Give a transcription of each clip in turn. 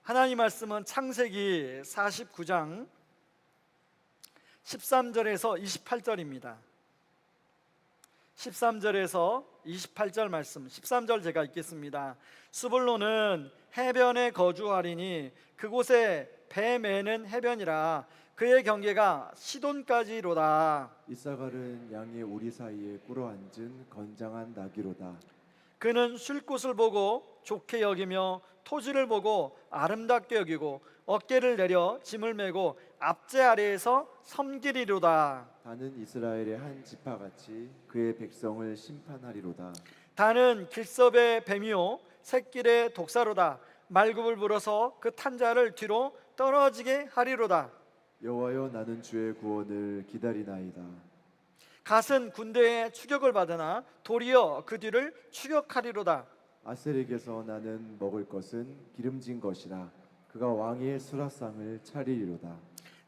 하나님 말씀은 창세기 49장 13절에서 28절입니다. 13절에서 28절 말씀, 13절 제가 읽겠습니다. 스불론은 해변에 거주하리니 그곳에 배 매는 해변이라 그의 경계가 시돈까지로다. 이사갈은 양의 오리 사이에 꿇어앉은 건장한 나귀로다. 그는 쉴 곳을 보고 좋게 여기며 토지를 보고 아름답게 여기고 어깨를 내려 짐을 메고 앞제 아래에서 섬기리로다. 다는 이스라엘의 한 지파같이 그의 백성을 심판하리로다. 다는 길섭의 뱀이요 새길의 독사로다. 말굽을 불어서 그 탄자를 뒤로 떨어지게 하리로다. 여호와여, 나는 주의 구원을 기다리나이다. 갓은 군대의 추격을 받으나 도리어 그 뒤를 추격하리로다. 아셀에게서 나는 먹을 것은 기름진 것이라 그가 왕의 수라상을 차리리로다.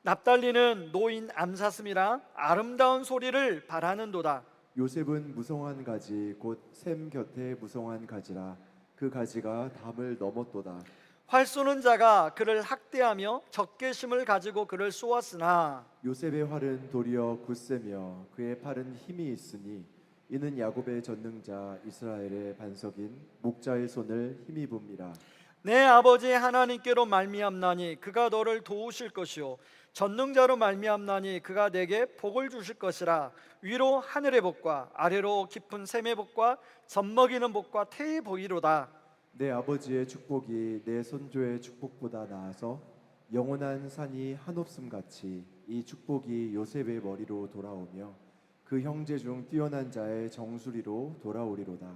납달리는 노인 암사슴이라 아름다운 소리를 바라는도다. 요셉은 무성한 가지 곧 샘 곁에 무성한 가지라 그 가지가 담을 넘었도다. 활 쏘는 자가 그를 학대하며 적개심을 가지고 그를 쏘았으나 요셉의 활은 도리어 굳세며 그의 팔은 힘이 있으니 이는 야곱의 전능자 이스라엘의 반석인 목자의 손을 힘입음이라. 내 아버지 하나님께로 말미암나니 그가 너를 도우실 것이요 전능자로 말미암나니 그가 내게 복을 주실 것이라. 위로 하늘의 복과 아래로 깊은 샘의 복과 젖먹이는 복과 태의 복이로다. 내 아버지의 축복이 내 선조의 축복보다 나아서 영원한 산이 한없음 같이 이 축복이 요셉의 머리로 돌아오며 그 형제 중 뛰어난 자의 정수리로 돌아오리로다.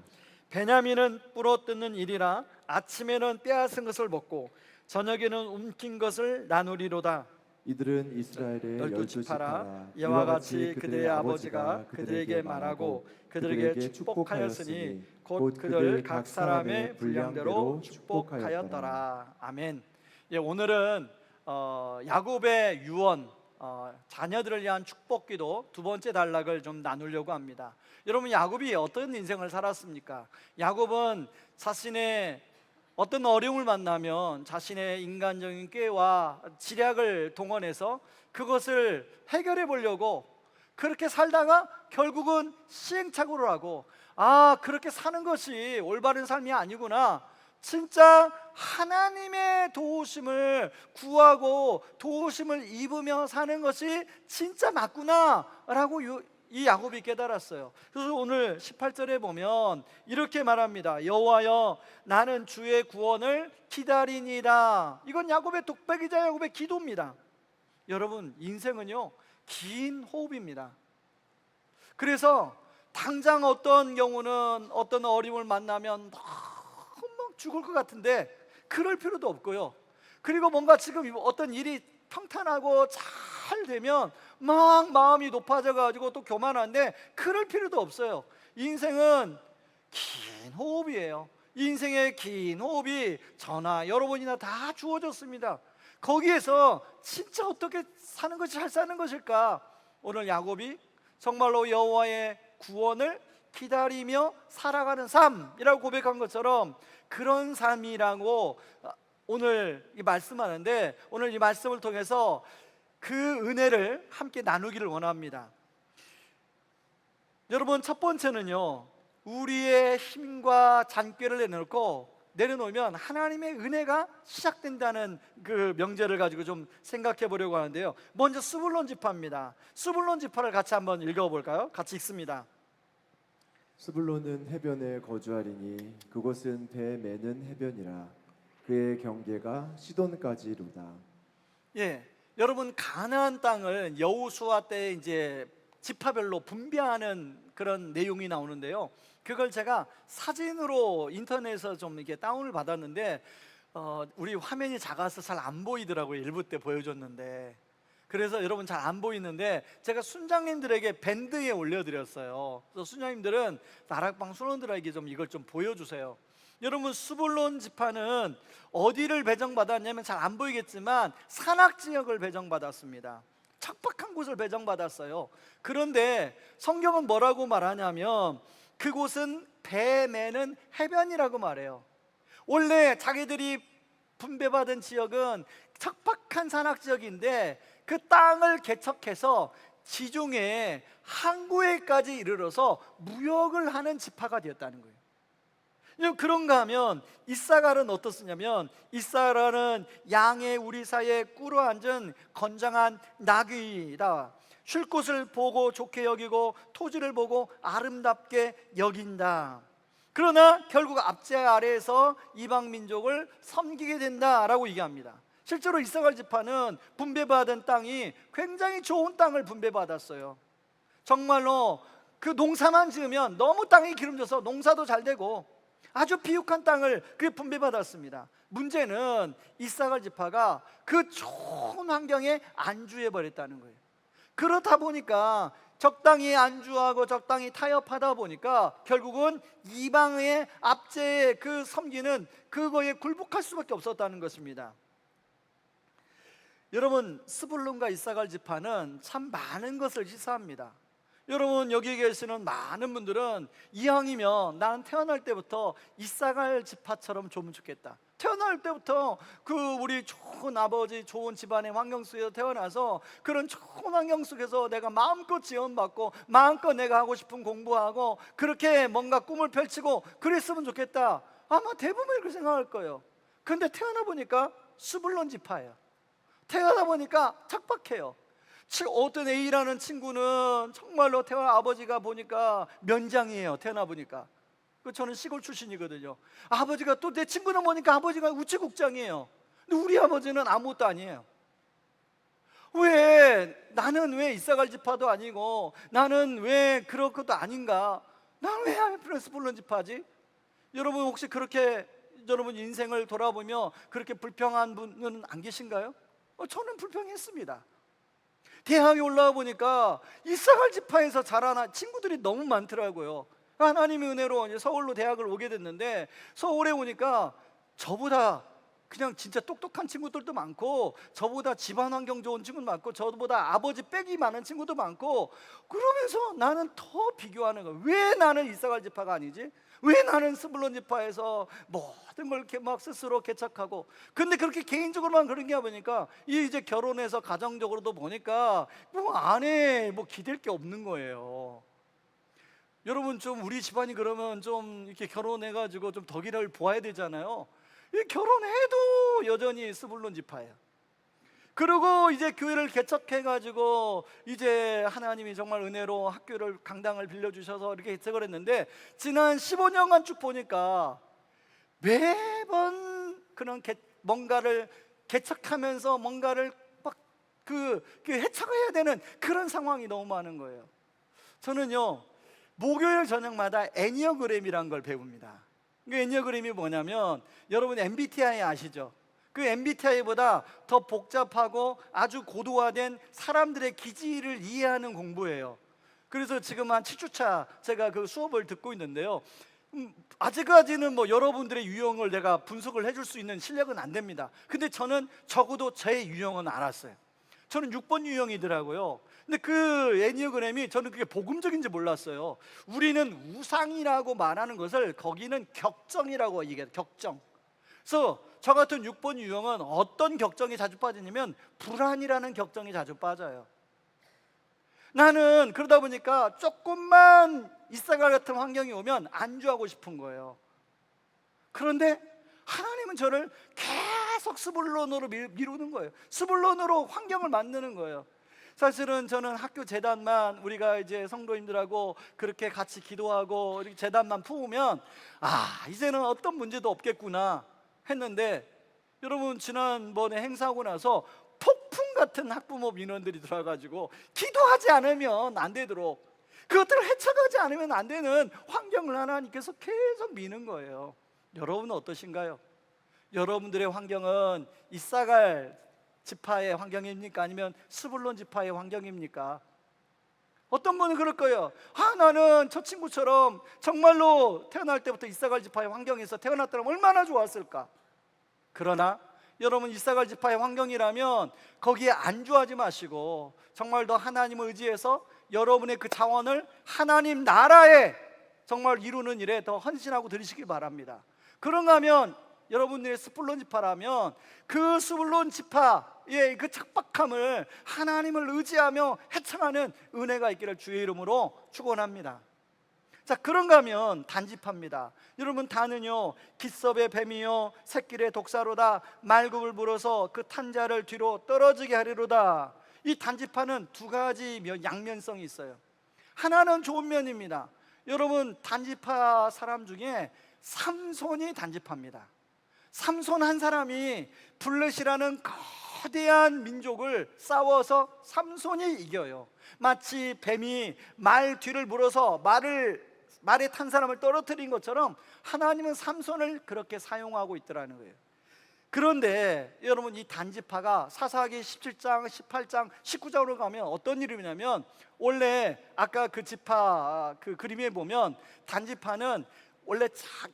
베냐민은 불어뜯는 일이라 아침에는 빼앗은 것을 먹고 저녁에는 움킨 것을 나누리로다. 이들은 이스라엘의 열두 지파라 지파라. 이와 같이 그들의 아버지가 그들에게 말하고 그들에게 축복하였으니 곧 그들 각 사람의 분량대로 축복하였더라. 아멘. 예, 오늘은 야곱의 유언, 자녀들을 위한 축복기도 두 번째 단락을 좀 나누려고 합니다. 여러분, 야곱이 어떤 인생을 살았습니까? 야곱은 자신의 어떤 어려움을 만나면 자신의 인간적인 꾀와 지략을 동원해서 그것을 해결해 보려고 그렇게 살다가 결국은 시행착오를 하고, 그렇게 사는 것이 올바른 삶이 아니구나, 진짜 하나님의 도우심을 구하고 도우심을 입으며 사는 것이 진짜 맞구나 라고 이 야곱이 깨달았어요. 그래서 오늘 18절에 보면 이렇게 말합니다. 여호와여, 나는 주의 구원을 기다리니라. 이건 야곱의 독백이자 야곱의 기도입니다. 여러분, 인생은요 긴 호흡입니다. 그래서 당장 어떤 경우는 어떤 어려움을 만나면 너무 죽을 것 같은데 그럴 필요도 없고요. 그리고 뭔가 지금 어떤 일이 평탄하고 잘 되면 막 마음이 높아져 가지고 또 교만한데 그럴 필요도 없어요. 인생은 긴 호흡이에요. 인생의 긴 호흡이 저나 여러분이나 다 주어졌습니다. 거기에서 진짜 어떻게 사는 것이 잘 사는 것일까? 오늘 야곱이 정말로 여호와의 구원을 기다리며 살아가는 삶이라고 고백한 것처럼 그런 삶이라고 오늘 이 말씀하는데, 오늘 이 말씀을 통해서 그 은혜를 함께 나누기를 원합니다. 여러분, 첫 번째는요, 우리의 힘과 잔꾀를 내려놓으면 하나님의 은혜가 시작된다는 그 명제를 가지고 좀 생각해 보려고 하는데요. 먼저 스불론 지파입니다. 스불론 지파를 같이 한번 읽어볼까요? 같이 읽습니다. 스불론은 해변에 거주하리니 그곳은 배 매는 해변이라 그의 경계가 시돈까지로다. 예, 여러분, 가나안 땅을 여호수아 때 이제 지파별로 분배하는 그런 내용이 나오는데요. 그걸 제가 사진으로 인터넷에서 좀 이렇게 다운을 받았는데 우리 화면이 작아서 잘 안 보이더라고요. 일부 때 보여줬는데. 그래서 여러분 잘 안 보이는데 제가 순장님들에게 밴드에 올려드렸어요. 그래서 순장님들은 나락방 순원들에게 좀 이걸 좀 보여주세요. 여러분, 스불론 지파는 어디를 배정받았냐면 잘 안 보이겠지만 산악지역을 배정받았습니다. 척박한 곳을 배정받았어요. 그런데 성경은 뭐라고 말하냐면 그곳은 배 매는 해변이라고 말해요. 원래 자기들이 분배받은 지역은 척박한 산악 지역인데 그 땅을 개척해서 지중해 항구에까지 이르러서 무역을 하는 지파가 되었다는 거예요. 그런가 하면 이사갈은 어떻느냐면, 이사갈은 양의 우리 사이에 꿇어앉은 건장한 나귀다. 쉴 곳을 보고 좋게 여기고 토지를 보고 아름답게 여긴다. 그러나 결국 압제 아래에서 이방 민족을 섬기게 된다라고 얘기합니다. 실제로 이사갈 지파는 분배받은 땅이 굉장히 좋은 땅을 분배받았어요. 정말로 그 농사만 지으면 너무 땅이 기름져서 농사도 잘 되고 아주 비옥한 땅을 그게 분배받았습니다. 문제는 이사갈 지파가 그 좋은 환경에 안주해 버렸다는 거예요. 그렇다 보니까 적당히 안주하고 적당히 타협하다 보니까 결국은 이방의 압제의 그 섬기는 그거에 굴복할 수밖에 없었다는 것입니다. 여러분, 스불론과 이사갈 지파는 참 많은 것을 시사합니다. 여러분, 여기 계시는 많은 분들은 이왕이면 나는 태어날 때부터 이사갈 지파처럼 좀 좋겠다. 태어날 때부터 그 우리 좋은 아버지, 좋은 집안의 환경 속에서 태어나서 그런 좋은 환경 속에서 내가 마음껏 지원받고 마음껏 내가 하고 싶은 공부하고 그렇게 뭔가 꿈을 펼치고 그랬으면 좋겠다. 아마 대부분 그렇게 생각할 거예요. 그런데 태어나 보니까 스불론 지파예요. 태어나 보니까 척박해요. 어떤 A라는 친구는 정말로 태어나 아버지가 보니까 면장이에요. 태어나 보니까. 저는 시골 출신이거든요. 아버지가 또 내 친구는 보니까 아버지가 우체국장이에요. 근데 우리 아버지는 아무것도 아니에요. 나는 왜 이사갈 지파도 아니고 나는 왜 그런 것도 아닌가? 나는 왜 스불론 지파지? 여러분, 혹시 그렇게 여러분 인생을 돌아보며 그렇게 불평한 분은 안 계신가요? 저는 불평했습니다. 대학에 올라와 보니까 이사갈 지파에서 자라난 친구들이 너무 많더라고요. 하나님의 은혜로 이제 서울로 대학을 오게 됐는데, 서울에 오니까 저보다 그냥 진짜 똑똑한 친구들도 많고, 저보다 집안 환경 좋은 친구도 많고, 저보다 아버지 빽이 많은 친구도 많고, 그러면서 나는 더 비교하는 거예요. 왜 나는 이사갈 지파가 아니지? 왜 나는 스불론 지파에서 모든 걸 이렇게 막 스스로 개척하고, 근데 그렇게 개인적으로만 그런 게 보니까 이제 결혼해서 가정적으로도 보니까 안에 기댈 게 없는 거예요. 여러분, 좀 우리 집안이 그러면 좀 이렇게 결혼해가지고 좀 덕이를 보아야 되잖아요. 결혼해도 여전히 스불론 지파예요. 그리고 이제 교회를 개척해가지고 이제 하나님이 정말 은혜로 학교를 강당을 빌려주셔서 이렇게 개척을 했는데, 지난 15년간 쭉 보니까 매번 그런 뭔가를 개척하면서 뭔가를 막 해쳐가야 되는 그런 상황이 너무 많은 거예요. 저는요, 목요일 저녁마다 애니어그램이라는 걸 배웁니다. 그 애니어그램이 뭐냐면, 여러분 MBTI 아시죠? 그 MBTI보다 더 복잡하고 아주 고도화된 사람들의 기질을 이해하는 공부예요. 그래서 지금 한 7주차 제가 그 수업을 듣고 있는데요, 아직까지는 여러분들의 유형을 내가 분석을 해줄 수 있는 실력은 안 됩니다. 근데 저는 적어도 제 유형은 알았어요. 저는 6번 유형이더라고요. 근데 그 애니어그램이, 저는 그게 복음적인지 몰랐어요. 우리는 우상이라고 말하는 것을 거기는 격정이라고 얘기해요. 격정. 그래서 저 같은 6번 유형은 어떤 격정이 자주 빠지냐면 불안이라는 격정이 자주 빠져요. 나는 그러다 보니까 조금만 이사갈 같은 환경이 오면 안주하고 싶은 거예요. 그런데 하나님은 저를 계속 스불론으로 미루는 거예요. 스불론으로 환경을 만드는 거예요. 사실은 저는 학교 재단만, 우리가 이제 성도님들하고 그렇게 같이 기도하고 이렇게 재단만 품으면 이제는 어떤 문제도 없겠구나 했는데, 여러분, 지난번에 행사하고 나서 폭풍 같은 학부모 민원들이 들어와가지고 기도하지 않으면 안 되도록, 그것들을 헤쳐가지 않으면 안 되는 환경을 하나님께서 계속 미는 거예요. 여러분은 어떠신가요? 여러분들의 환경은 이사갈 지파의 환경입니까? 아니면 스불론 지파의 환경입니까? 어떤 분은 그럴 거예요. 나는 저 친구처럼 정말로 태어날 때부터 이사갈 지파의 환경에서 태어났다면 얼마나 좋았을까? 그러나 여러분, 이사갈 지파의 환경이라면 거기에 안주하지 마시고 정말 더 하나님을 의지해서 여러분의 그 자원을 하나님 나라에 정말 이루는 일에 더 헌신하고 들이시길 바랍니다. 그런가 하면 여러분들의 스불론 지파라면 그 스불론 지파의 그 척박함을 하나님을 의지하며 헤쳐가는 은혜가 있기를 주의 이름으로 축원합니다. 자, 그런가 하면 단지파입니다. 여러분, 단은요 기섭의 뱀이요 새끼의 독사로다 말굽을 물어서 그 탄자를 뒤로 떨어지게 하리로다. 이 단지파는 두 가지 양면성이 있어요. 하나는 좋은 면입니다. 여러분, 단지파 사람 중에 삼손이 단지파입니다. 삼손 한 사람이 블렛이라는 거대한 민족을 싸워서 삼손이 이겨요. 마치 뱀이 말 뒤를 물어서 말에 탄 사람을 떨어뜨린 것처럼 하나님은 삼손을 그렇게 사용하고 있더라는 거예요. 그런데 여러분, 이 단지파가 사사기 17장, 18장, 19장으로 가면 어떤 이름이냐면, 원래 아까 그 지파 그 그림에 보면 단지파는 원래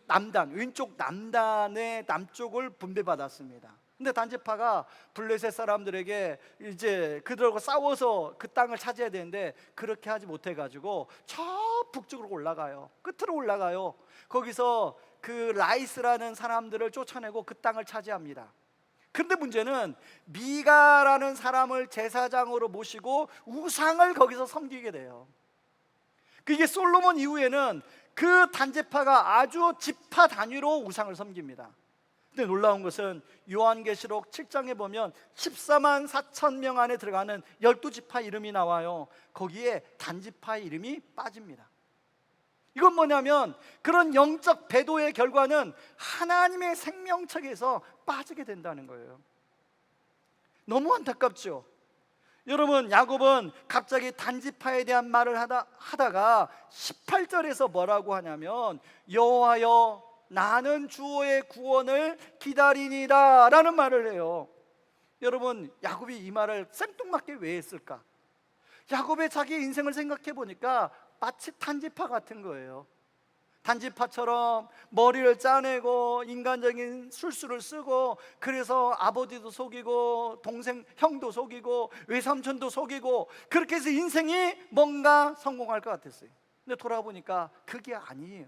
남단, 왼쪽 남단의 남쪽을 분배받았습니다. 근데 단지파가 블레셋 사람들에게 이제 그들하고 싸워서 그 땅을 차지해야 되는데 그렇게 하지 못해가지고 저 북쪽으로 올라가요. 끝으로 올라가요. 거기서 그 라이스라는 사람들을 쫓아내고 그 땅을 차지합니다. 그런데 문제는 미가라는 사람을 제사장으로 모시고 우상을 거기서 섬기게 돼요. 그게 솔로몬 이후에는 그 단지파가 아주 지파 단위로 우상을 섬깁니다. 근데 놀라운 것은 요한계시록 7장에 보면 14만 4천 명 안에 들어가는 12지파 이름이 나와요. 거기에 단지파 이름이 빠집니다. 이건 뭐냐면 그런 영적 배도의 결과는 하나님의 생명책에서 빠지게 된다는 거예요. 너무 안타깝죠. 여러분, 야곱은 갑자기 단지파에 대한 말을 하다가 18절에서 뭐라고 하냐면 여호와여 나는 주의 구원을 기다리니다 라는 말을 해요. 여러분, 야곱이 이 말을 생뚱맞게 왜 했을까? 야곱의 자기 인생을 생각해 보니까 마치 단지파 같은 거예요. 단지파처럼 머리를 짜내고 인간적인 술수를 쓰고, 그래서 아버지도 속이고 동생 형도 속이고 외삼촌도 속이고, 그렇게 해서 인생이 뭔가 성공할 것 같았어요. 근데 돌아보니까 그게 아니에요.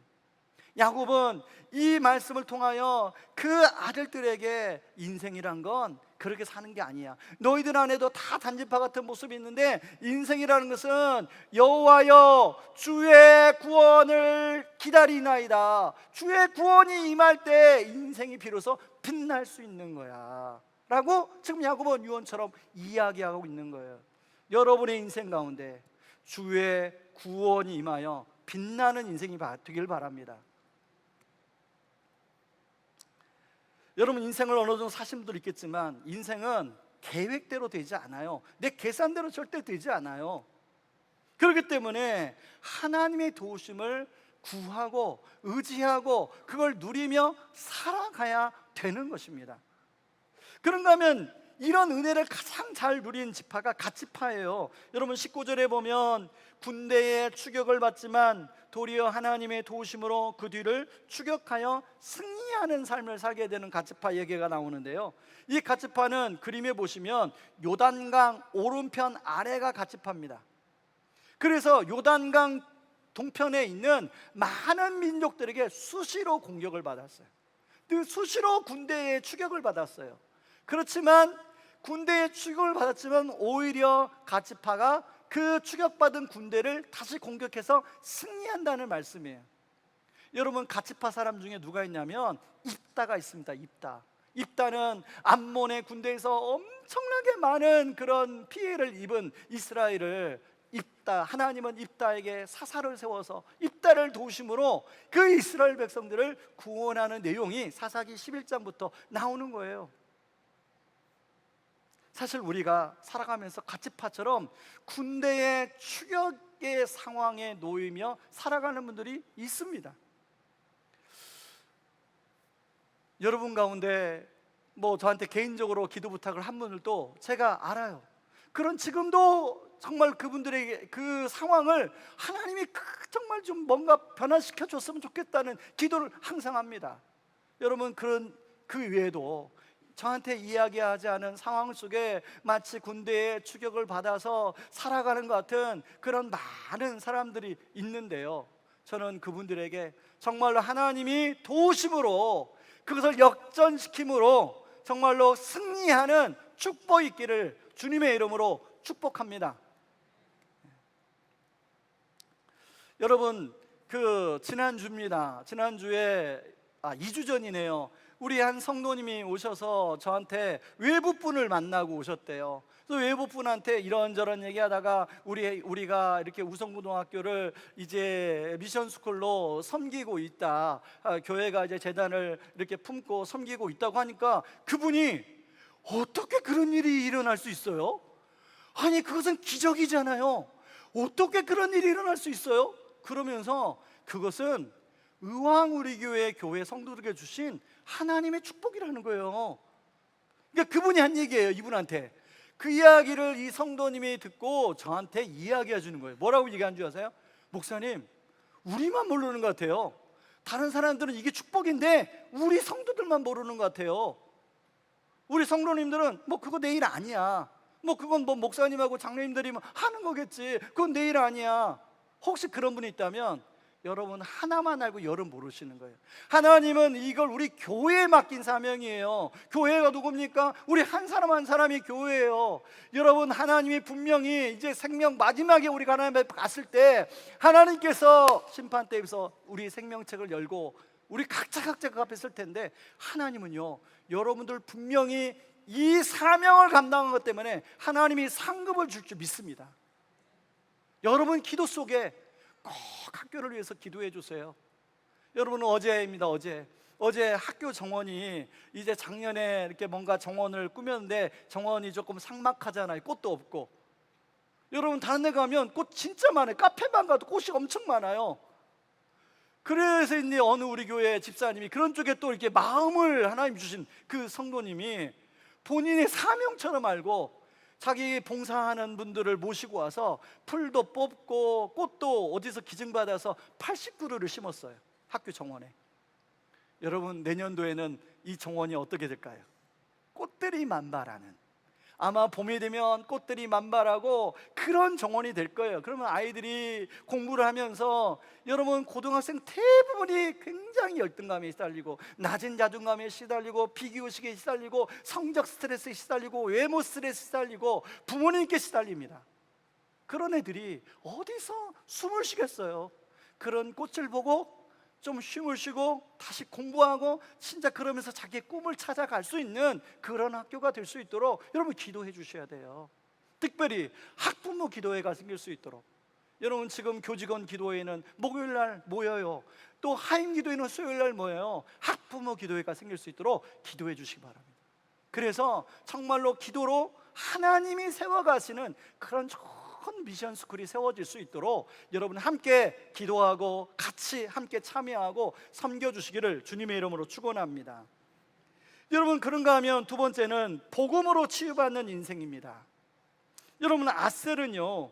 야곱은 이 말씀을 통하여 그 아들들에게 인생이란 건 그렇게 사는 게 아니야. 너희들 안에도 다 단지파 같은 모습이 있는데 인생이라는 것은 여호와여 주의 구원을 기다리나이다. 주의 구원이 임할 때 인생이 비로소 빛날 수 있는 거야 라고 지금 야곱은 유언처럼 이야기하고 있는 거예요. 여러분의 인생 가운데 주의 구원이 임하여 빛나는 인생이 되길 바랍니다. 여러분, 인생을 어느 정도 사신 분들 있겠지만 인생은 계획대로 되지 않아요. 내 계산대로 절대 되지 않아요. 그렇기 때문에 하나님의 도우심을 구하고 의지하고 그걸 누리며 살아가야 되는 것입니다. 그런가 하면 이런 은혜를 가장 잘 누린 지파가 갓지파예요. 여러분, 19절에 보면 군대의 추격을 받지만 도리어 하나님의 도우심으로 그 뒤를 추격하여 승리하는 삶을 살게 되는 갓지파 얘기가 나오는데요, 이 갓지파는 그림에 보시면 요단강 오른편 아래가 갓지파입니다. 그래서 요단강 동편에 있는 많은 민족들에게 수시로 공격을 받았어요. 수시로 군대의 추격을 받았어요. 그렇지만 군대의 추격을 받았지만 오히려 갓지파가 그 추격받은 군대를 다시 공격해서 승리한다는 말씀이에요. 여러분, 갓지파 사람 중에 누가 있냐면 입다가 있습니다. 입다는 암몬의 군대에서 엄청나게 많은 그런 피해를 입은 이스라엘을 하나님은 입다에게 사사를 세워서 입다를 도우심으로 그 이스라엘 백성들을 구원하는 내용이 사사기 11장부터 나오는 거예요. 사실 우리가 살아가면서 갓지파처럼 군대의 추격의 상황에 놓이며 살아가는 분들이 있습니다. 여러분 가운데 저한테 개인적으로 기도 부탁을 한 분들도 제가 알아요. 그런 지금도 정말 그분들에게 그 상황을 하나님이 정말 좀 뭔가 변화시켜 줬으면 좋겠다는 기도를 항상 합니다. 여러분, 그 외에도 저한테 이야기하지 않은 상황 속에 마치 군대의 추격을 받아서 살아가는 것 같은 그런 많은 사람들이 있는데요, 저는 그분들에게 정말로 하나님이 도우심으로 그것을 역전시킴으로 정말로 승리하는 축복이 있기를 주님의 이름으로 축복합니다. 여러분, 지난주입니다. 지난주에 2주 전이네요. 우리 한 성도님이 오셔서 저한테 외부분을 만나고 오셨대요. 그래서 외부분한테 이런저런 얘기하다가 우리가 이렇게 우성고등학교를 이제 미션스쿨로 섬기고 있다, 교회가 이제 재단을 이렇게 품고 섬기고 있다고 하니까 그분이 어떻게 그런 일이 일어날 수 있어요? 아니, 그것은 기적이잖아요. 어떻게 그런 일이 일어날 수 있어요? 그러면서 그것은 의왕 우리 교회 성도들에게 주신 하나님의 축복이라는 거예요. 그러니까 그분이 한 얘기예요. 이분한테 그 이야기를 이 성도님이 듣고 저한테 이야기해 주는 거예요. 뭐라고 얘기한 줄 아세요? 목사님, 우리만 모르는 것 같아요. 다른 사람들은 이게 축복인데 우리 성도들만 모르는 것 같아요. 우리 성도님들은 뭐 그거 내 일 아니야, 뭐 그건 뭐 목사님하고 장로님들이 뭐 하는 거겠지, 그건 내 일 아니야. 혹시 그런 분이 있다면 여러분 하나만 알고 열은 모르시는 거예요. 하나님은 이걸 우리 교회에 맡긴 사명이에요. 교회가 누굽니까? 우리 한 사람 한 사람이 교회예요. 여러분, 하나님이 분명히 이제 생명 마지막에 우리가 하나님 앞에 갔을 때 하나님께서 심판대에서 우리 생명책을 열고 우리 각자 그 앞에 쓸 텐데, 하나님은요, 여러분들 분명히 이 사명을 감당한 것 때문에 하나님이 상급을 줄 줄 믿습니다. 여러분 기도 속에 꼭 학교를 위해서 기도해 주세요. 여러분은 어제입니다. 어제 학교 정원이 이제 작년에 이렇게 뭔가 정원을 꾸몄는데 정원이 조금 삭막하잖아요. 꽃도 없고. 여러분 다른 데 가면 꽃 진짜 많아요. 카페만 가도 꽃이 엄청 많아요. 그래서 이제 어느 우리 교회 집사님이 그런 쪽에 또 이렇게 마음을 하나님 주신 그 성도님이 본인의 사명처럼 알고 자기 봉사하는 분들을 모시고 와서 풀도 뽑고 꽃도 어디서 기증받아서 80그루를 심었어요. 학교 정원에. 여러분, 내년도에는 이 정원이 어떻게 될까요? 꽃들이 만발하는, 아마 봄이 되면 꽃들이 만발하고 그런 정원이 될 거예요. 그러면 아이들이 공부를 하면서, 여러분 고등학생 대부분이 굉장히 열등감에 시달리고 낮은 자존감에 시달리고 비교의식에 시달리고 성적 스트레스에 시달리고 외모 스트레스에 시달리고 부모님께 시달립니다. 그런 애들이 어디서 숨을 쉬겠어요? 그런 꽃을 보고 좀 쉼을 쉬고 다시 공부하고 진짜 그러면서 자기의 꿈을 찾아갈 수 있는 그런 학교가 될 수 있도록 여러분 기도해 주셔야 돼요. 특별히 학부모 기도회가 생길 수 있도록. 여러분 지금 교직원 기도회는 목요일 날 모여요. 또 하임 기도회는 수요일 날 모여요. 학부모 기도회가 생길 수 있도록 기도해 주시기 바랍니다. 그래서 정말로 기도로 하나님이 세워가시는 그런 좋은 미션 스쿨이 세워질 수 있도록 여러분 함께 기도하고 같이 함께 참여하고 섬겨주시기를 주님의 이름으로 축원합니다. 여러분, 그런가 하면 두 번째는 복음으로 치유받는 인생입니다. 여러분, 아셀은요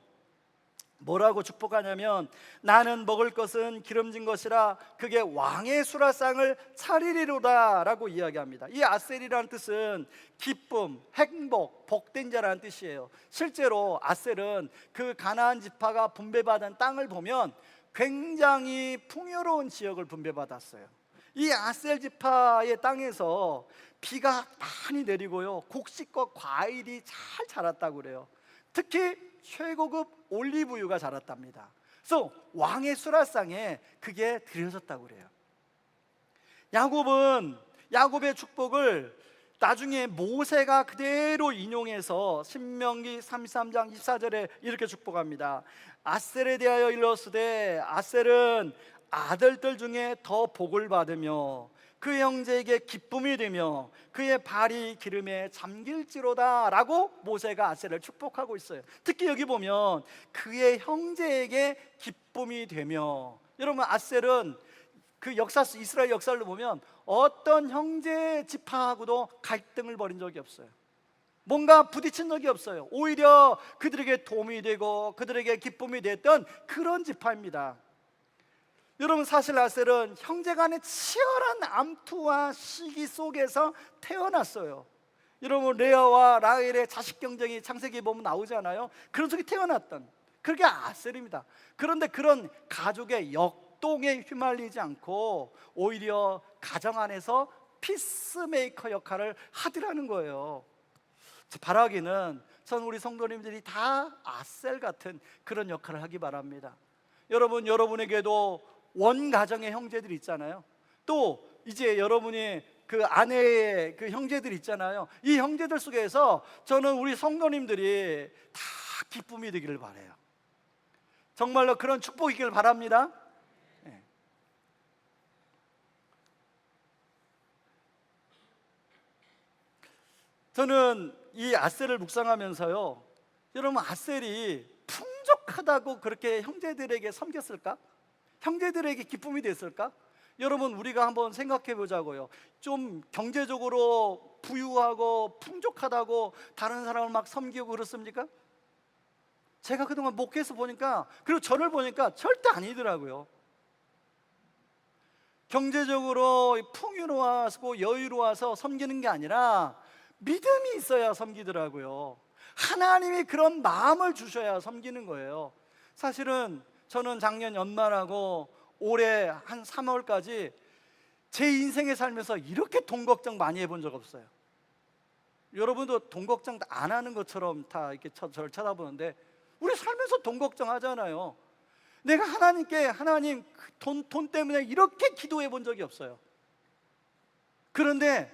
뭐라고 축복하냐면, 나는 먹을 것은 기름진 것이라 그게 왕의 수라상을 차리리로다 라고 이야기합니다. 이 아셀이라는 뜻은 기쁨, 행복, 복된 자라는 뜻이에요. 실제로 아셀은 그 가나안 지파가 분배받은 땅을 보면 굉장히 풍요로운 지역을 분배받았어요. 이 아셀 지파의 땅에서 비가 많이 내리고요, 곡식과 과일이 잘 자랐다고 그래요. 특히 최고급 올리브유가 자랐답니다. 그래서 왕의 수라상에 그게 드려졌다고 그래요. 야곱의 축복을 나중에 모세가 그대로 인용해서 신명기 33장 24절에 이렇게 축복합니다. 아셀에 대하여 일렀으되 아셀은 아들들 중에 더 복을 받으며 그 형제에게 기쁨이 되며 그의 발이 기름에 잠길지로다 라고 모세가 아셀을 축복하고 있어요. 특히 여기 보면 그의 형제에게 기쁨이 되며, 여러분 아셀은 그 이스라엘 역사를 보면 어떤 형제 지파하고도 갈등을 벌인 적이 없어요. 뭔가 부딪힌 적이 없어요. 오히려 그들에게 도움이 되고 그들에게 기쁨이 됐던 그런 지파입니다. 여러분, 사실 아셀은 형제간의 치열한 암투와 시기 속에서 태어났어요. 여러분, 레아와 라헬의 자식 경쟁이 창세기에 보면 나오잖아요. 그런 속에 태어났던 그게 아셀입니다. 그런데 그런 가족의 역동에 휘말리지 않고 오히려 가정 안에서 피스메이커 역할을 하더라는 거예요. 바라기는 전 우리 성도님들이 다 아셀 같은 그런 역할을 하기 바랍니다. 여러분, 여러분에게도 원가정의 형제들이 있잖아요. 또 이제 여러분이 그 아내의 그 형제들 있잖아요. 이 형제들 속에서 저는 우리 성도님들이 다 기쁨이 되기를 바라요. 정말로 그런 축복이기를 바랍니다. 네. 저는 이 아셀을 묵상하면서요, 여러분, 아셀이 풍족하다고 그렇게 형제들에게 섬겼을까? 형제들에게 기쁨이 됐을까? 여러분, 우리가 한번 생각해 보자고요. 좀 경제적으로 부유하고 풍족하다고 다른 사람을 막 섬기고 그렇습니까? 제가 그동안 목회에서 보니까, 그리고 저를 보니까 절대 아니더라고요. 경제적으로 풍요로워서 여유로워서 섬기는 게 아니라 믿음이 있어야 섬기더라고요. 하나님이 그런 마음을 주셔야 섬기는 거예요. 사실은 저는 작년 연말하고 올해 한 3월까지 제 인생에 살면서 이렇게 돈 걱정 많이 해본 적 없어요. 여러분도 돈 걱정 안 하는 것처럼 다 이렇게 저를 쳐다보는데, 우리 살면서 돈 걱정하잖아요. 내가 하나님께, 하나님 돈 때문에 이렇게 기도해 본 적이 없어요. 그런데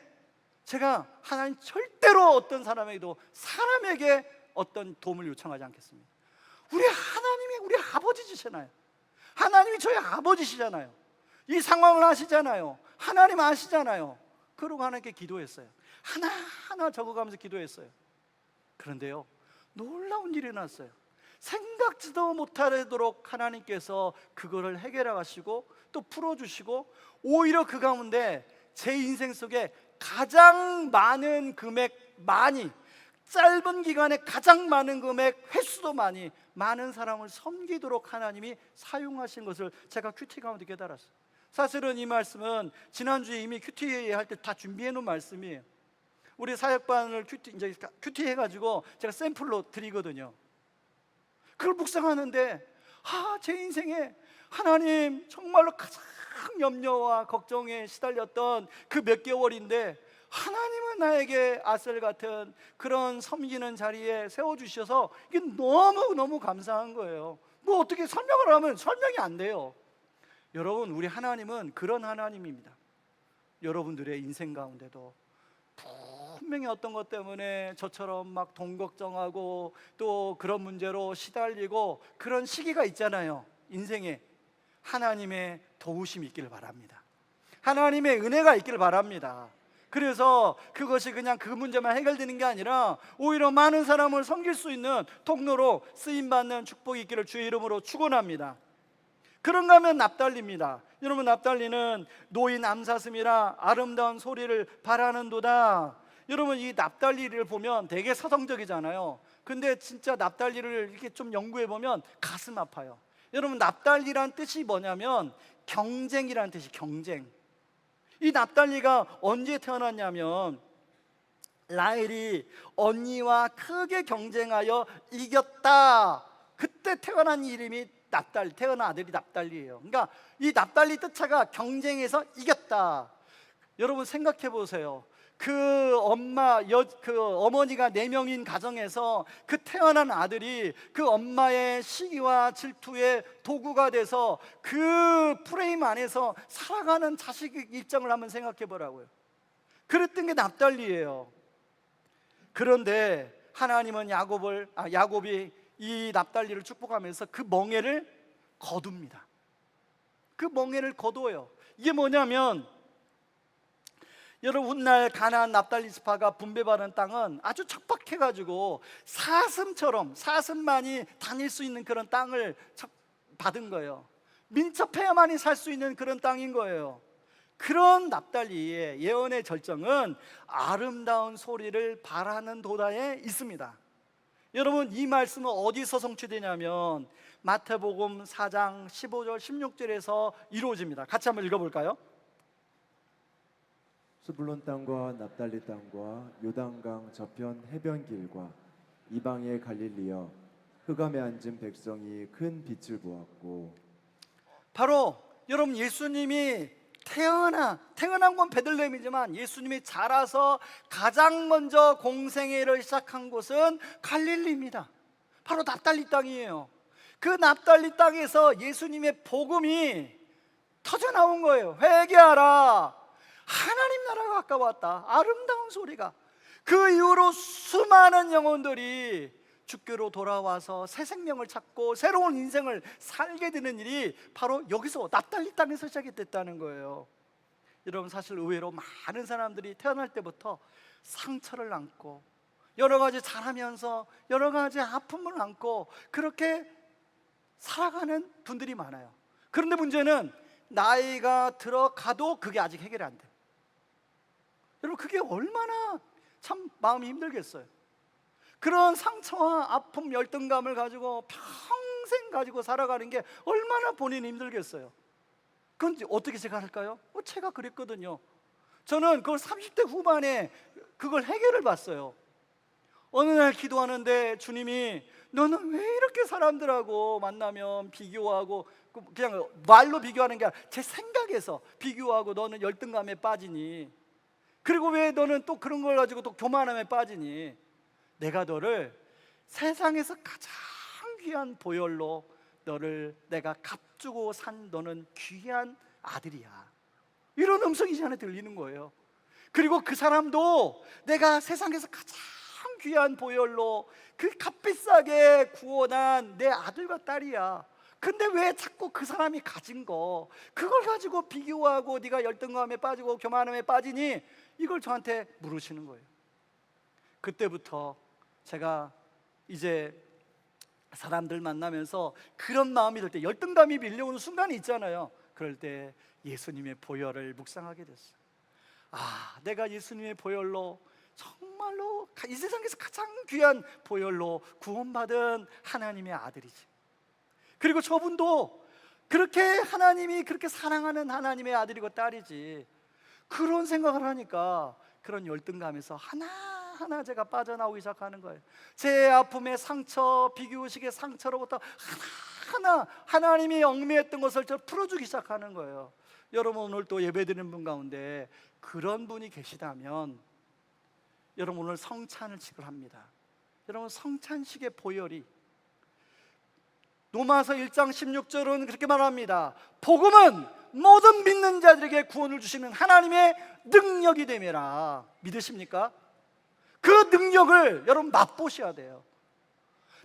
제가 하나님 절대로 어떤 사람에게 어떤 도움을 요청하지 않겠습니다. 우리 하나님이 우리 아버지시잖아요. 하나님이 저희 아버지시잖아요. 이 상황을 아시잖아요. 하나님 아시잖아요. 그러고 하나님께 기도했어요. 하나하나 적어가면서 기도했어요. 그런데요, 놀라운 일이 났어요. 생각지도 못하도록 하나님께서 그거를 해결하시고 또 풀어주시고, 오히려 그 가운데 제 인생 속에 가장 많은 금액, 많이 짧은 기간에 가장 많은 금액, 횟수도 많은 사람을 섬기도록 하나님이 사용하신 것을 제가 큐티 가운데 깨달았어요. 사실은 이 말씀은 지난주에 이미 큐티 할 때 다 준비해 놓은 말씀이에요. 우리 사역반을 큐티 해가지고 제가 샘플로 드리거든요. 그걸 묵상하는데, 제 인생에 하나님 정말로 가장 염려와 걱정에 시달렸던 그 몇 개월인데, 하나님은 나에게 아셀 같은 그런 섬기는 자리에 세워주셔서 이게 너무너무 감사한 거예요. 뭐 어떻게 설명을 하면 설명이 안 돼요. 여러분, 우리 하나님은 그런 하나님입니다. 여러분들의 인생 가운데도 분명히 어떤 것 때문에 저처럼 막 돈 걱정하고 또 그런 문제로 시달리고 그런 시기가 있잖아요. 인생에 하나님의 도우심이 있기를 바랍니다. 하나님의 은혜가 있기를 바랍니다. 그래서 그것이 그냥 그 문제만 해결되는 게 아니라 오히려 많은 사람을 섬길 수 있는 통로로 쓰임받는 축복이 있기를 주의 이름으로 축원합니다. 그런가 하면 납달리입니다. 여러분, 납달리는 노인 암사슴이라 아름다운 소리를 바라는도다. 여러분, 이 납달리를 보면 되게 서정적이잖아요. 근데 진짜 납달리를 이렇게 좀 연구해 보면 가슴 아파요. 여러분, 납달리란 뜻이 뭐냐면 경쟁이란 뜻이, 경쟁. 이 납달리가 언제 태어났냐면 라헬이 언니와 크게 경쟁하여 이겼다. 그때 태어난 이름이 납달리, 태어난 아들이 납달리예요. 그러니까 이 납달리 뜻자가 경쟁에서 이겼다. 여러분 생각해 보세요. 그 어머니가 4명인 가정에서 그 태어난 아들이 그 엄마의 시기와 질투의 도구가 돼서 그 프레임 안에서 살아가는 자식의 입장을 한번 생각해 보라고요. 그랬던 게 납달리예요. 그런데 하나님은 야곱이 이 납달리를 축복하면서 그 멍에를 거둡니다. 그 멍에를 거둬요. 이게 뭐냐면, 여러분, 훗날 가나안 납달리 지파가 분배받은 땅은 아주 척박해가지고 사슴만이 다닐 수 있는 그런 땅을 받은 거예요. 민첩해야만이 살 수 있는 그런 땅인 거예요. 그런 납달리의 예언의 절정은 아름다운 소리를 바라는 도다에 있습니다. 여러분, 이 말씀은 어디서 성취되냐면 마태복음 4장 15절 16절에서 이루어집니다. 같이 한번 읽어볼까요? 스불론 땅과 납달리 땅과 요단강 저편 해변길과 이방의 갈릴리여, 흑암에 앉은 백성이 큰 빛을 보았고. 바로 여러분, 예수님이 태어난 건 베들레헴이지만 예수님이 자라서 가장 먼저 공생애를 시작한 곳은 갈릴리입니다. 바로 납달리 땅이에요. 그 납달리 땅에서 예수님의 복음이 터져 나온 거예요. 회개하라, 하나님 나라가 가까웠다. 아름다운 소리가. 그 이후로 수많은 영혼들이 주께로 돌아와서 새 생명을 찾고 새로운 인생을 살게 되는 일이 바로 여기서 납달리 땅에서 시작이 됐다는 거예요. 여러분, 사실 의외로 많은 사람들이 태어날 때부터 상처를 안고 여러 가지 자라면서 여러 가지 아픔을 안고 그렇게 살아가는 분들이 많아요. 그런데 문제는 나이가 들어가도 그게 아직 해결이 안 돼요. 여러분, 그게 얼마나 참 마음이 힘들겠어요. 그런 상처와 아픔, 열등감을 가지고 평생 가지고 살아가는 게 얼마나 본인이 힘들겠어요. 그건 어떻게 제가 할까요? 제가 그랬거든요. 저는 그걸 30대 후반에 그걸 해결을 봤어요. 어느 날 기도하는데 주님이 너는 왜 이렇게 사람들하고 만나면 비교하고, 그냥 말로 비교하는 게 아니라 제 생각에서 비교하고 너는 열등감에 빠지니, 그리고 왜 너는 또 그런 걸 가지고 또 교만함에 빠지니, 내가 너를 세상에서 가장 귀한 보혈로 너를 내가 값주고 산 너는 귀한 아들이야. 이런 음성이 제 안에 들리는 거예요. 그리고 그 사람도 내가 세상에서 가장 귀한 보혈로 그 값비싸게 구원한 내 아들과 딸이야. 근데 왜 자꾸 그 사람이 가진 거 그걸 가지고 비교하고 네가 열등감에 빠지고 교만함에 빠지니? 이걸 저한테 물으시는 거예요. 그때부터 제가 이제 사람들 만나면서 그런 마음이 들 때, 열등감이 밀려오는 순간이 있잖아요. 그럴 때 예수님의 보혈을 묵상하게 됐어요. 아, 내가 예수님의 보혈로 정말로 이 세상에서 가장 귀한 보혈로 구원받은 하나님의 아들이지. 그리고 저분도 그렇게 하나님이 그렇게 사랑하는 하나님의 아들이고 딸이지. 그런 생각을 하니까 그런 열등감에서 하나하나 제가 빠져나오기 시작하는 거예요. 제 아픔의 상처, 비교의식의 상처로부터 하나하나 하나님이 얽매였던 것을 저 풀어주기 시작하는 거예요. 여러분, 오늘 또 예배드리는 분 가운데 그런 분이 계시다면 여러분, 오늘 성찬식을 합니다. 여러분, 성찬식의 보혈이, 로마서 1장 16절은 그렇게 말합니다. 복음은 모든 믿는 자들에게 구원을 주시는 하나님의 능력이 됨이라. 믿으십니까? 그 능력을 여러분 맛보셔야 돼요.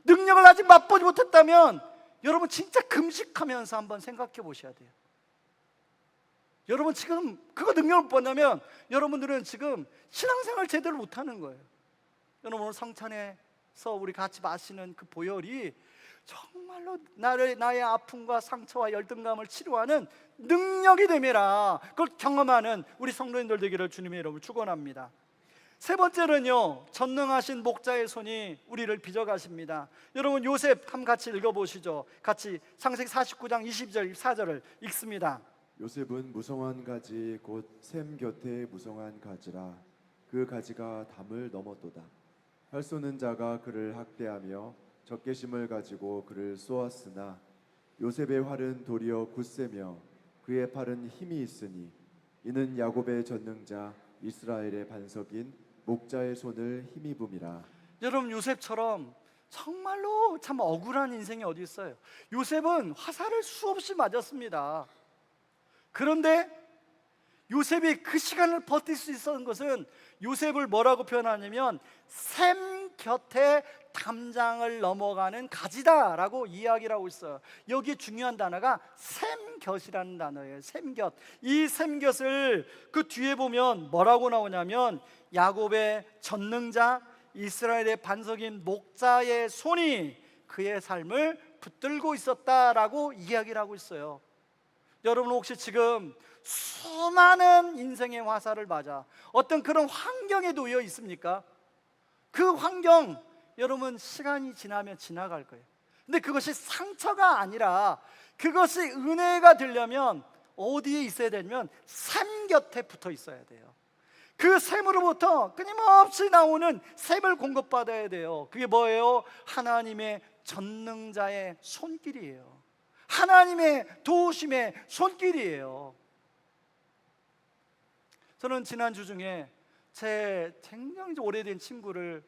능력을 아직 맛보지 못했다면 여러분 진짜 금식하면서 한번 생각해 보셔야 돼요. 여러분, 지금 그거 능력을 못 본다면 여러분들은 지금 신앙생활 제대로 못하는 거예요. 여러분, 오늘 성찬에서 우리 같이 마시는 그 보혈이 정말로 나의 아픔과 상처와 열등감을 치료하는 능력이 됨이라. 그걸 경험하는 우리 성도님들 되기를 주님의 이름으로 축원합니다. 세 번째는요, 전능하신 목자의 손이 우리를 빚어가십니다. 여러분, 요셉 한번 같이 읽어보시죠. 같이 창세기 49장 22절 24절을 읽습니다. 요셉은 무성한 가지 곧 샘 곁에 무성한 가지라. 그 가지가 담을 넘었도다. 활 쏘는 자가 그를 학대하며 적개심을 가지고 그를 쏘았으나 요셉의 활은 도리어 굳세며 그의 팔은 힘이 있으니 이는 야곱의 전능자 이스라엘의 반석인 목자의 손을 힘입음이라. 여러분, 요셉처럼 정말로 참 억울한 인생이 어디 있어요. 요셉은 화살을 수없이 맞았습니다. 그런데 요셉이 그 시간을 버틸 수 있었던 것은, 요셉을 뭐라고 표현하냐면 샘 곁에 담장을 넘어가는 가지다라고 이야기를 하고 있어요. 여기 중요한 단어가 샘곁이라는 단어예요. 샘곁. 이 샘곁을 그 뒤에 보면 뭐라고 나오냐면 야곱의 전능자 이스라엘의 반석인 목자의 손이 그의 삶을 붙들고 있었다라고 이야기를 하고 있어요. 여러분, 혹시 지금 수많은 인생의 화살을 맞아 어떤 그런 환경에 놓여 있습니까? 그 환경, 여러분, 시간이 지나면 지나갈 거예요. 근데 그것이 상처가 아니라 그것이 은혜가 되려면 어디에 있어야 되냐면 샘 곁에 붙어 있어야 돼요. 그 샘으로부터 끊임없이 나오는 샘을 공급받아야 돼요. 그게 뭐예요? 하나님의 전능자의 손길이에요. 하나님의 도우심의 손길이에요. 저는 지난주 중에 제 굉장히 오래된 친구를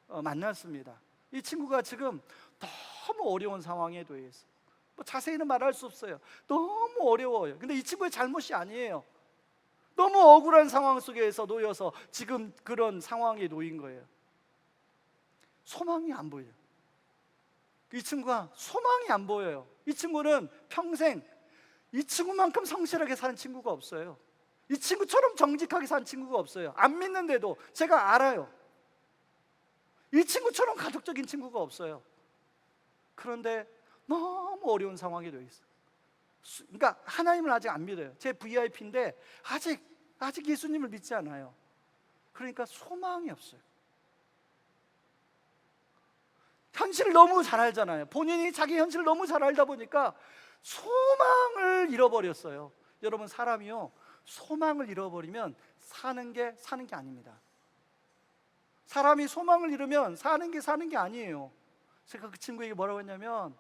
만났습니다. 이 친구가 지금 너무 어려운 상황에 놓여 있어요. 뭐 자세히는 말할 수 없어요. 너무 어려워요. 근데 이 친구의 잘못이 아니에요. 너무 억울한 상황 속에서 놓여서 지금 그런 상황에 놓인 거예요. 소망이 안 보여요. 이 친구가 소망이 안 보여요. 이 친구는 평생 이 친구만큼 성실하게 사는 친구가 없어요. 이 친구처럼 정직하게 산 친구가 없어요. 안 믿는데도 제가 알아요. 이 친구처럼 가족적인 친구가 없어요. 그런데 너무 어려운 상황에 놓여 있어요. 그러니까 하나님을 아직 안 믿어요. 제 VIP인데 아직 예수님을 믿지 않아요. 그러니까 소망이 없어요. 현실을 너무 잘 알잖아요. 본인이 자기 현실을 너무 잘 알다 보니까 소망을 잃어버렸어요. 여러분, 사람이요, 소망을 잃어버리면 사는 게 아닙니다. 사람이 소망을 잃으면 사는 게 아니에요. 제가 그 친구에게 뭐라고 했냐면,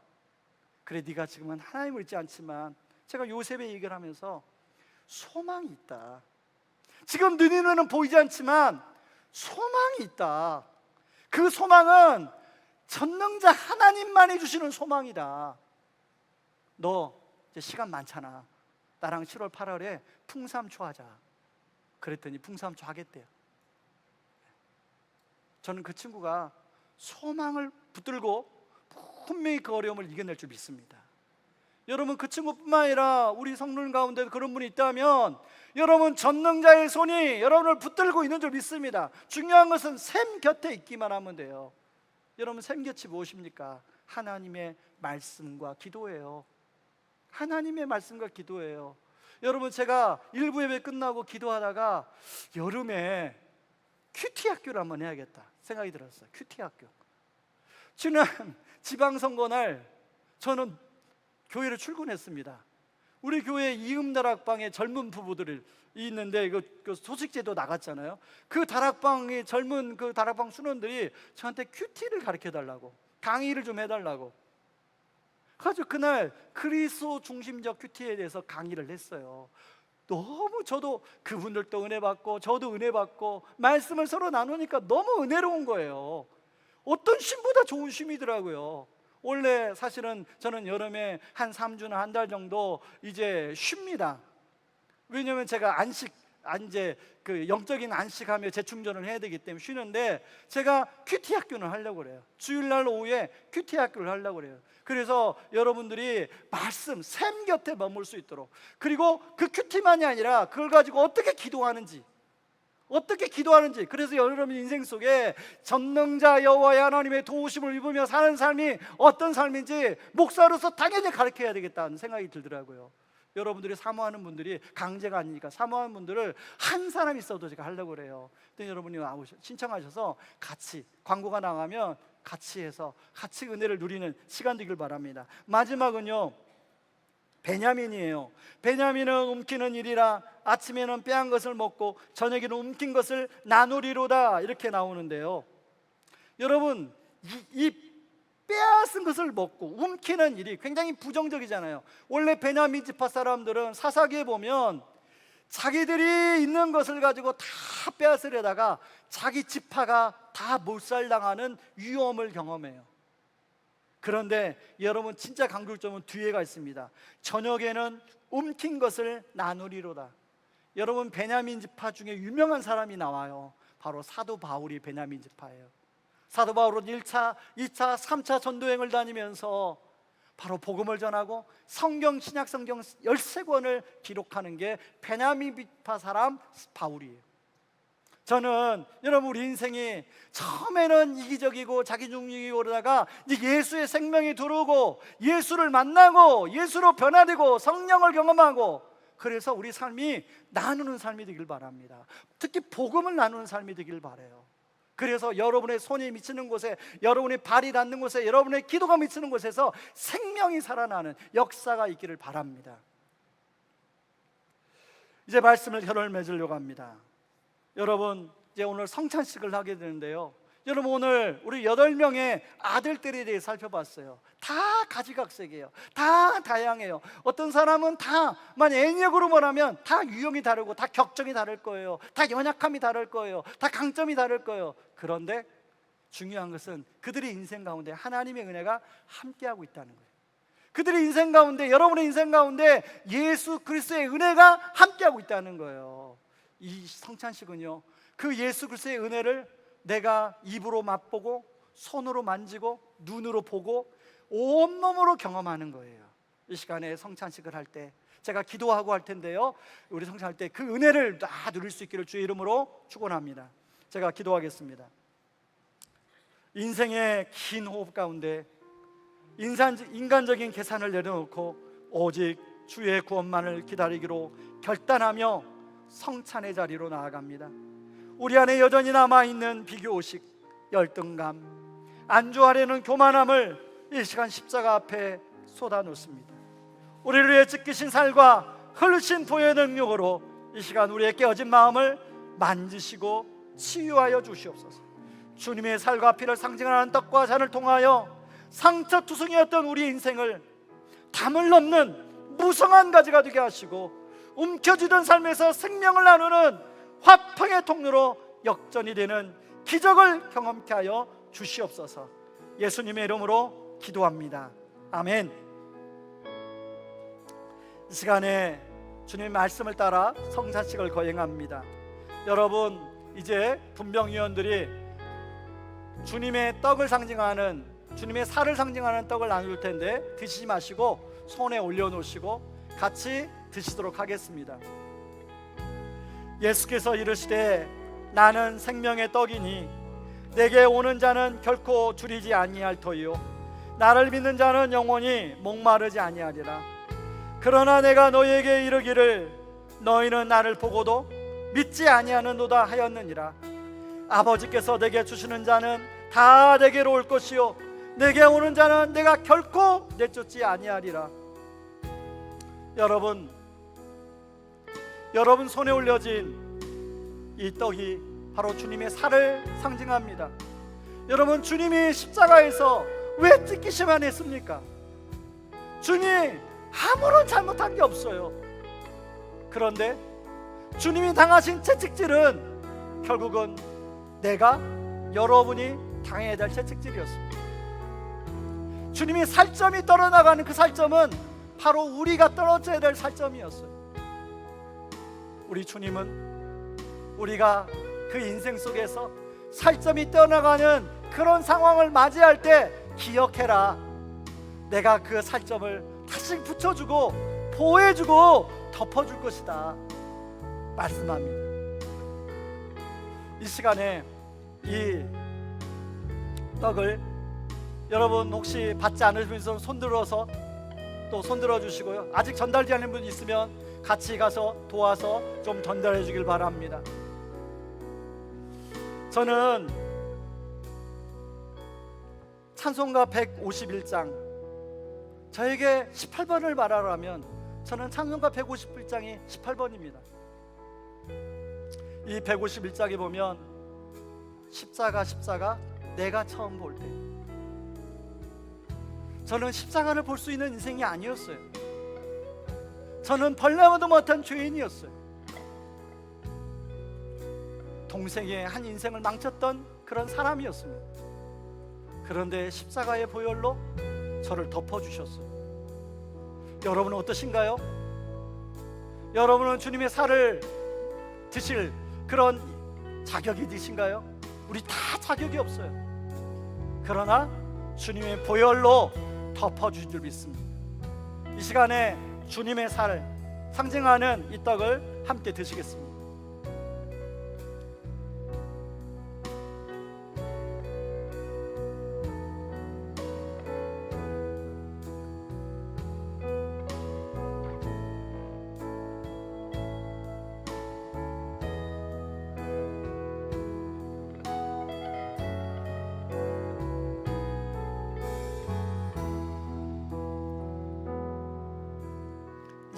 그래, 네가 지금은 하나님을 믿지 않지만, 제가 요셉의 얘기를 하면서 소망이 있다. 지금 눈이 눈에는 보이지 않지만 소망이 있다. 그 소망은 전능자 하나님만이 주시는 소망이다. 너 이제 시간 많잖아. 나랑 7월 8월에 풍삼초 하자. 그랬더니 풍삼초 하겠대요. 저는 그 친구가 소망을 붙들고 분명히 그 어려움을 이겨낼 줄 믿습니다. 여러분, 그 친구뿐만 아니라 우리 성도님 가운데 그런 분이 있다면 여러분, 전능자의 손이 여러분을 붙들고 있는 줄 믿습니다. 중요한 것은 샘 곁에 있기만 하면 돼요. 여러분, 샘 곁이 무엇입니까? 하나님의 말씀과 기도예요. 하나님의 말씀과 기도예요. 여러분, 제가 일부 예배 끝나고 기도하다가 여름에 큐티 학교를 한번 해야겠다 생각이 들었어요. 큐티 학교. 지난 지방선거 날 저는 교회를 출근했습니다. 우리 교회 이음다락방에 젊은 부부들이 있는데 그 소식제도 나갔잖아요. 그 다락방의 젊은 그 다락방 순원들이 저한테 큐티를 가르쳐 달라고, 강의를 좀 해달라고. 그래서 그날 그리스도 중심적 큐티에 대해서 강의를 했어요. 너무 저도 그분들도 은혜 받고 저도 은혜 받고 말씀을 서로 나누니까 너무 은혜로운 거예요. 어떤 쉼보다 좋은 쉼이더라고요. 원래 사실은 저는 여름에 한 3주나 한 달 정도 이제 쉽니다. 왜냐하면 제가 이제 그 영적인 안식하며 재충전을 해야 되기 때문에 쉬는데, 제가 큐티 학교는 하려고 그래요. 주일날 오후에 큐티 학교를 하려고 그래요. 그래서 여러분들이 말씀, 샘 곁에 머물 수 있도록, 그리고 그 큐티만이 아니라 그걸 가지고 어떻게 기도하는지, 그래서 여러분 인생 속에 전능자 여호와의 하나님의 도우심을 입으며 사는 삶이 어떤 삶인지 목사로서 당연히 가르쳐야 되겠다는 생각이 들더라고요. 여러분들이 사모하는 분들이, 강제가 아니니까 사모하는 분들을 한 사람 있어도 제가 하려고 그래요. 근데 여러분이 신청하셔서 같이, 광고가 나가면 같이 해서 같이 은혜를 누리는 시간 되길 바랍니다. 마지막은요, 베냐민이에요. 베냐민은 움키는 일이라 아침에는 빼앗은 것을 먹고 저녁에는 움킨 것을 나누리로다, 이렇게 나오는데요. 여러분, 이 빼앗은 것을 먹고 움키는 일이 굉장히 부정적이잖아요. 원래 베냐민 지파 사람들은 사사기에 보면 자기들이 있는 것을 가지고 다 빼앗으려다가 자기 지파가 다 몰살당하는 위험을 경험해요. 그런데 여러분, 진짜 강조점은 뒤에가 있습니다. 저녁에는 움킨 것을 나누리로다. 여러분, 베냐민 지파 중에 유명한 사람이 나와요. 바로 사도 바울이 베냐민 지파예요. 사도 바울은 1차, 2차, 3차 전도행을 다니면서 바로 복음을 전하고 성경, 신약 성경 13권을 기록하는 게 베냐민 지파 사람 바울이에요. 저는 여러분, 우리 인생이 처음에는 이기적이고 자기중심이고 그러다가 이제 예수의 생명이 들어오고 예수를 만나고 예수로 변화되고 성령을 경험하고, 그래서 우리 삶이 나누는 삶이 되길 바랍니다. 특히 복음을 나누는 삶이 되길 바라요. 그래서 여러분의 손이 미치는 곳에, 여러분의 발이 닿는 곳에, 여러분의 기도가 미치는 곳에서 생명이 살아나는 역사가 있기를 바랍니다. 이제 말씀을 결론을 맺으려고 합니다. 여러분, 이제 오늘 성찬식을 하게 되는데요, 여러분, 오늘 우리 8명의 아들들에 대해 살펴봤어요. 다 가지각색이에요. 다 다양해요. 어떤 사람은 다, 만약 애력으로 말하면 다 유형이 다르고 다 격정이 다를 거예요. 다 연약함이 다를 거예요. 다 강점이 다를 거예요. 그런데 중요한 것은 그들의 인생 가운데 하나님의 은혜가 함께하고 있다는 거예요. 그들의 인생 가운데, 여러분의 인생 가운데 예수 그리스도의 은혜가 함께하고 있다는 거예요. 이 성찬식은요, 그 예수 그리스도의 은혜를 내가 입으로 맛보고 손으로 만지고 눈으로 보고 온몸으로 경험하는 거예요. 이 시간에 성찬식을 할 때 제가 기도하고 할 텐데요, 우리 성찬할 때 그 은혜를 다 누릴 수 있기를 주의 이름으로 축원합니다. 제가 기도하겠습니다. 인생의 긴 호흡 가운데 인간적인 계산을 내려놓고 오직 주의 구원만을 기다리기로 결단하며 성찬의 자리로 나아갑니다. 우리 안에 여전히 남아있는 비교의식, 열등감, 안주하려는 교만함을 이 시간 십자가 앞에 쏟아놓습니다. 우리를 위해 찢기신 살과 흘리신 보혈의 능력으로 이 시간 우리의 깨어진 마음을 만지시고 치유하여 주시옵소서. 주님의 살과 피를 상징하는 떡과 잔을 통하여 상처투성이었던 우리의 인생을 담을 넘는 무성한 가지가 되게 하시고 움켜쥐던 삶에서 생명을 나누는 화평의 통로로 역전이 되는 기적을 경험케 하여 주시옵소서. 예수님의 이름으로 기도합니다. 아멘. 이 시간에 주님의 말씀을 따라 성찬식을 거행합니다. 여러분, 이제 분명위원들이 주님의 떡을 상징하는, 주님의 살을 상징하는 떡을 나눌 텐데 드시지 마시고 손에 올려놓으시고 같이 드시도록 하겠습니다. 예수께서 이르시되 나는 생명의 떡이니 내게 오는 자는 결코 줄이지 아니할 터이요 나를 믿는 자는 영원히 목마르지 아니하리라. 그러나 내가 너희에게 이르기를 너희는 나를 보고도 믿지 아니하는도다 하였느니라. 아버지께서 내게 주시는 자는 다 내게로 올 것이요 내게 오는 자는 내가 결코 내쫓지 아니하리라. 여러분 손에 올려진 이 떡이 바로 주님의 살을 상징합니다. 여러분, 주님이 십자가에서 왜 찢기시만 했습니까? 주님 아무런 잘못한 게 없어요. 그런데 주님이 당하신 채찍질은 결국은 내가, 여러분이 당해야 될 채찍질이었습니다. 주님이 살점이 떨어나가는 그 살점은 바로 우리가 떨어져야 될 살점이었어요. 우리 주님은 우리가 그 인생 속에서 살점이 떠나가는 그런 상황을 맞이할 때 기억해라, 내가 그 살점을 다시 붙여주고 보호해주고 덮어줄 것이다 말씀합니다. 이 시간에 이 떡을 여러분 혹시 받지 않으신 분 손들어서 또 손들어 주시고요, 아직 전달되지 않은 분 있으면 같이 가서 도와서 좀 전달해 주길 바랍니다. 저는 찬송가 151장, 저에게 18번을 말하라면 저는 찬송가 151장이 18번입니다. 이 151장에 보면 십자가 내가 처음 볼 때, 저는 십자가를 볼 수 있는 인생이 아니었어요. 저는 벌레보도 못한 죄인이었어요. 동생의 한 인생을 망쳤던 그런 사람이었습니다. 그런데 십자가의 보혈로 저를 덮어주셨어요. 여러분은 어떠신가요? 여러분은 주님의 살을 드실 그런 자격이 되신가요? 우리 다 자격이 없어요. 그러나 주님의 보혈로 덮어주신 줄 믿습니다. 이 시간에 주님의 살 상징하는 이 떡을 함께 드시겠습니다.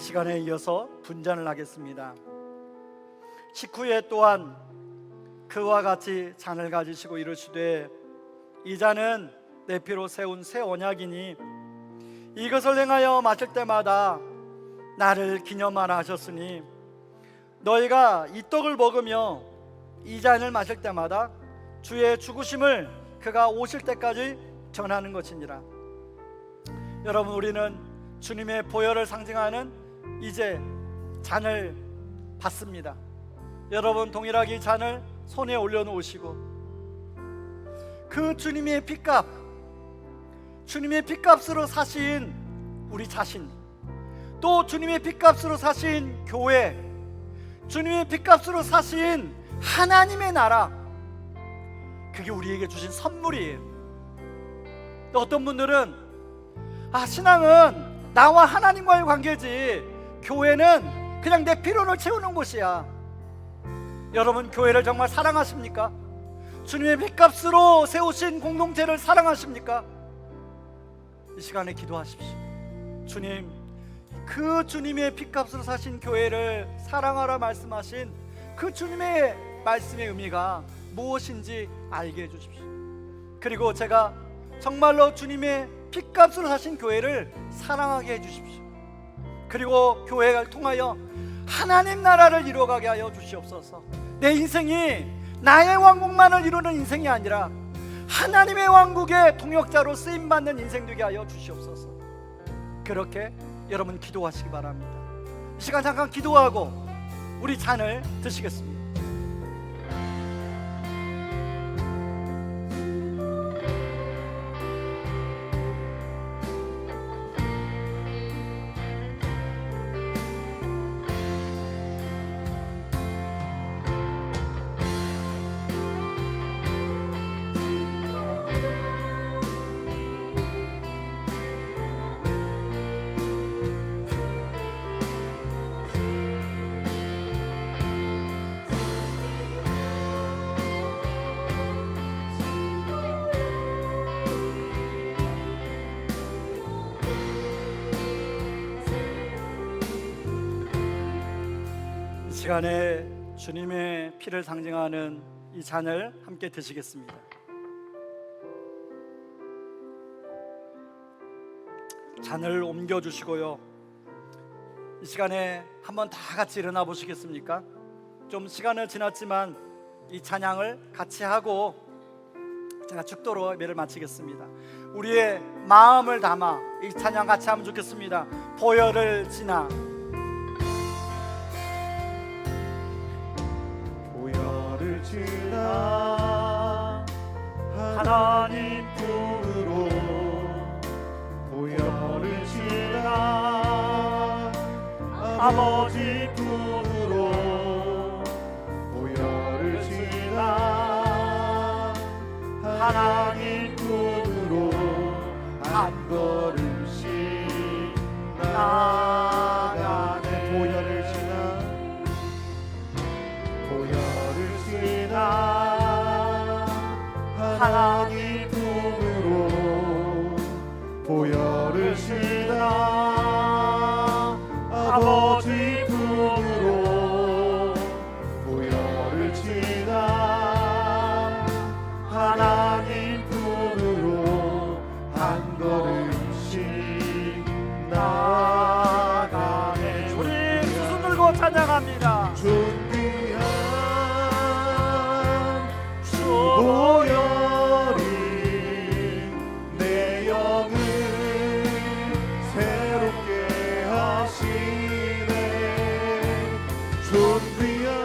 시간에 이어서 분잔을 하겠습니다. 식후에 또한 그와 같이 잔을 가지시고 이르시되 이 잔은 내 피로 세운 새 언약이니 이것을 행하여 마실 때마다 나를 기념하라 하셨으니 너희가 이 떡을 먹으며 이 잔을 마실 때마다 주의 죽으심을 그가 오실 때까지 전하는 것이니라. 여러분, 우리는 주님의 보혈을 상징하는 이제 잔을 받습니다. 여러분, 동일하게 이 잔을 손에 올려놓으시고 그 주님의 핏값, 주님의 핏값으로 사신 우리 자신, 또 주님의 핏값으로 사신 교회, 주님의 핏값으로 사신 하나님의 나라, 그게 우리에게 주신 선물이에요. 어떤 분들은 신앙은 나와 하나님과의 관계지 교회는 그냥 내 필요를 채우는 곳이야. 여러분, 교회를 정말 사랑하십니까? 주님의 핏값으로 세우신 공동체를 사랑하십니까? 이 시간에 기도하십시오. 주님, 그 주님의 핏값으로 사신 교회를 사랑하라 말씀하신 그 주님의 말씀의 의미가 무엇인지 알게 해주십시오. 그리고 제가 정말로 주님의 핏값으로 사신 교회를 사랑하게 해주십시오. 그리고 교회를 통하여 하나님 나라를 이루어가게 하여 주시옵소서. 내 인생이 나의 왕국만을 이루는 인생이 아니라 하나님의 왕국의 동역자로 쓰임받는 인생 되게 하여 주시옵소서. 그렇게 여러분 기도하시기 바랍니다. 이 시간 잠깐 기도하고 우리 잔을 드시겠습니다. 이 시간에 주님의 피를 상징하는 이 잔을 함께 드시겠습니다. 잔을 옮겨주시고요, 이 시간에 한번 다 같이 일어나 보시겠습니까? 좀 시간은 지났지만 이 찬양을 같이 하고 제가 죽도록 예배를 마치겠습니다. 우리의 마음을 담아 이 찬양 같이 하면 좋겠습니다. 보혈을 지나 보혈을 지나 하나님 품으로, 보혈을 지나 아버지 품으로, 보혈을 지나 하나님 품으로 한 걸음씩 나가네. 보혈을 지나, 보혈을 지나 하나님 품으로, 보혈을 지나 아버지 품으로, 보혈을 지나 하나님 품으로 한 걸음씩 나가네. 우리 두 손 들고 찬양합니다. 존귀한 주 보혈이 내 영을 새롭게 하시네. 존귀한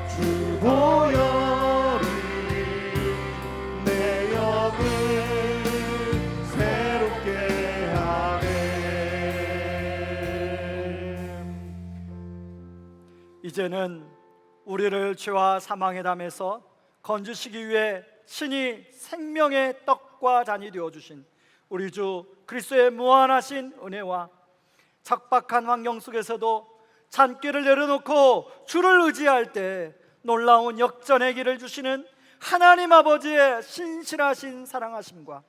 주 보혈이 내 영을 새롭게 하네. 이제는 우리를 죄와 사망의 담에서 건지시기 위해 신이 생명의 떡과 잔이 되어주신 우리 주 그리스도의 무한하신 은혜와 척박한 환경 속에서도 잔꾀를 내려놓고 주를 의지할 때 놀라운 역전의 길을 주시는 하나님 아버지의 신실하신 사랑하심과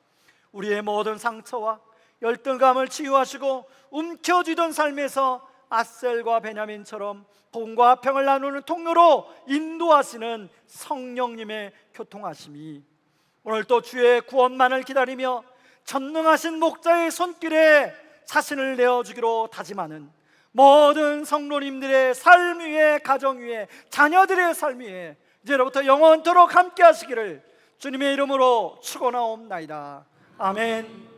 우리의 모든 상처와 열등감을 치유하시고 움켜쥐던 삶에서 아셀과 베냐민처럼 복음과 평을 나누는 통로로 인도하시는 성령님의 교통하심이 오늘 또 주의 구원만을 기다리며 전능하신 목자의 손길에 자신을 내어주기로 다짐하는 모든 성도님들의 삶 위에, 가정 위에, 자녀들의 삶 위에 이제로부터 영원토록 함께 하시기를 주님의 이름으로 축원하옵나이다. 아멘.